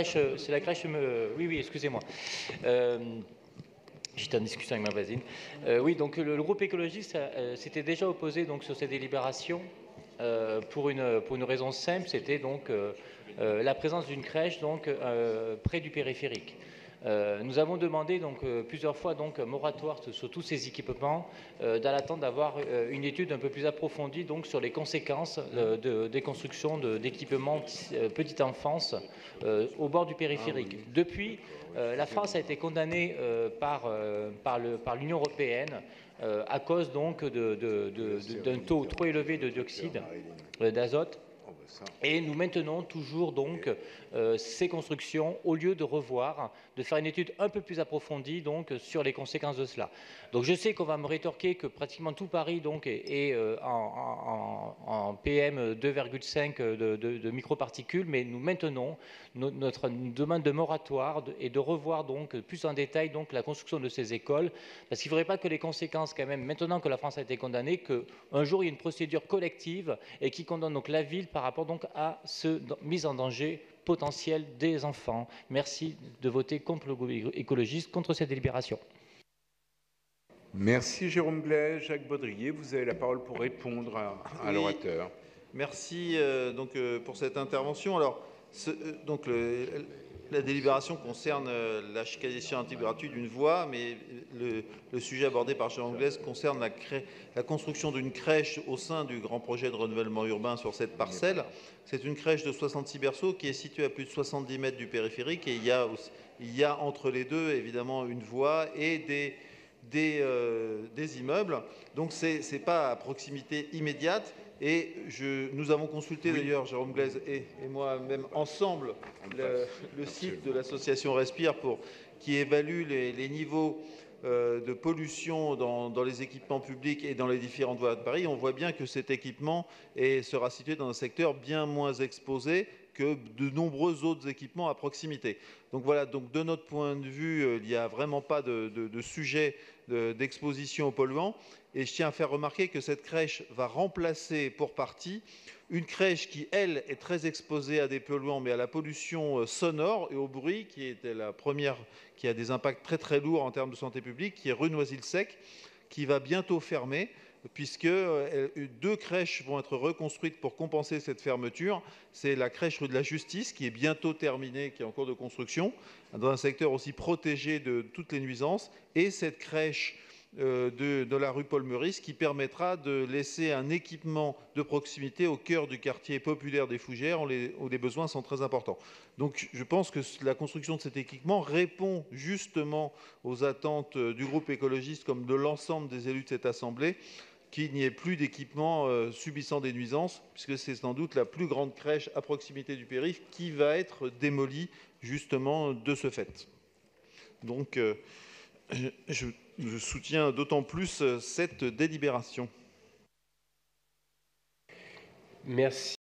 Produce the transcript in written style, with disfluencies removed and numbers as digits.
C'est la crèche. Oui, excusez-moi. J'étais en discussion avec ma voisine. Oui, donc le groupe écologiste s'était déjà opposé donc sur ces délibérations pour une raison simple, c'était donc la présence d'une crèche donc près du périphérique. Nous avons demandé donc plusieurs fois donc un moratoire sur tous ces équipements dans l'attente d'avoir une étude un peu plus approfondie donc sur les conséquences des constructions d'équipements petite enfance au bord du périphérique. Depuis, la France a été condamnée par l'Union européenne à cause donc d'un taux trop élevé de dioxyde d'azote. Et nous maintenons toujours donc ces constructions au lieu de revoir, de faire une étude un peu plus approfondie donc sur les conséquences de cela. Donc je sais qu'on va me rétorquer que pratiquement tout Paris donc est en PM 2,5 de microparticules, mais nous maintenons notre demande de moratoire et de revoir donc plus en détail donc la construction de ces écoles, parce qu'il ne faudrait pas que les conséquences quand même, maintenant que la France a été condamnée, qu'un jour il y ait une procédure collective et qui condamne donc la ville par rapport donc à cette mise en danger potentielle des enfants. Merci de voter contre le groupe écologiste, contre cette délibération. Merci Jérôme Blaise. Jacques Baudrier, vous avez la parole pour répondre à l'orateur. Merci pour cette intervention. Alors, la délibération concerne la chicanisation intégratude d'une voie, mais le sujet abordé par Jérôme Blaise concerne la construction d'une crèche au sein du grand projet de renouvellement urbain sur cette parcelle. C'est une crèche de 66 berceaux qui est située à plus de 70 mètres du périphérique, et il y a entre les deux évidemment une voie et des immeubles. Donc ce n'est pas à proximité immédiate. Et nous avons consulté d'ailleurs, Jérôme Blaise et moi-même ensemble, le site de l'association Respire qui évalue les niveaux de pollution dans les équipements publics et dans les différentes voies de Paris. On voit bien que cet équipement sera situé dans un secteur bien moins exposé que de nombreux autres équipements à proximité. Donc voilà, donc de notre point de vue, il n'y a vraiment pas de sujet d'exposition aux polluants. Et je tiens à faire remarquer que cette crèche va remplacer pour partie une crèche qui, elle, est très exposée à des polluants, mais à la pollution sonore et au bruit, qui était la première, qui a des impacts très très lourds en termes de santé publique, qui est rue Noisy-le-Sec, qui va bientôt fermer, puisque deux crèches vont être reconstruites pour compenser cette fermeture. C'est la crèche rue de la Justice, qui est bientôt terminée, qui est en cours de construction, dans un secteur aussi protégé de toutes les nuisances, et cette crèche de la rue Paul Meurice, qui permettra de laisser un équipement de proximité au cœur du quartier populaire des Fougères, où les besoins sont très importants. Donc je pense que la construction de cet équipement répond justement aux attentes du groupe écologiste comme de l'ensemble des élus de cette Assemblée, qu'il n'y ait plus d'équipements subissant des nuisances, puisque c'est sans doute la plus grande crèche à proximité du périph' qui va être démolie justement de ce fait. Donc je soutiens d'autant plus cette délibération. Merci.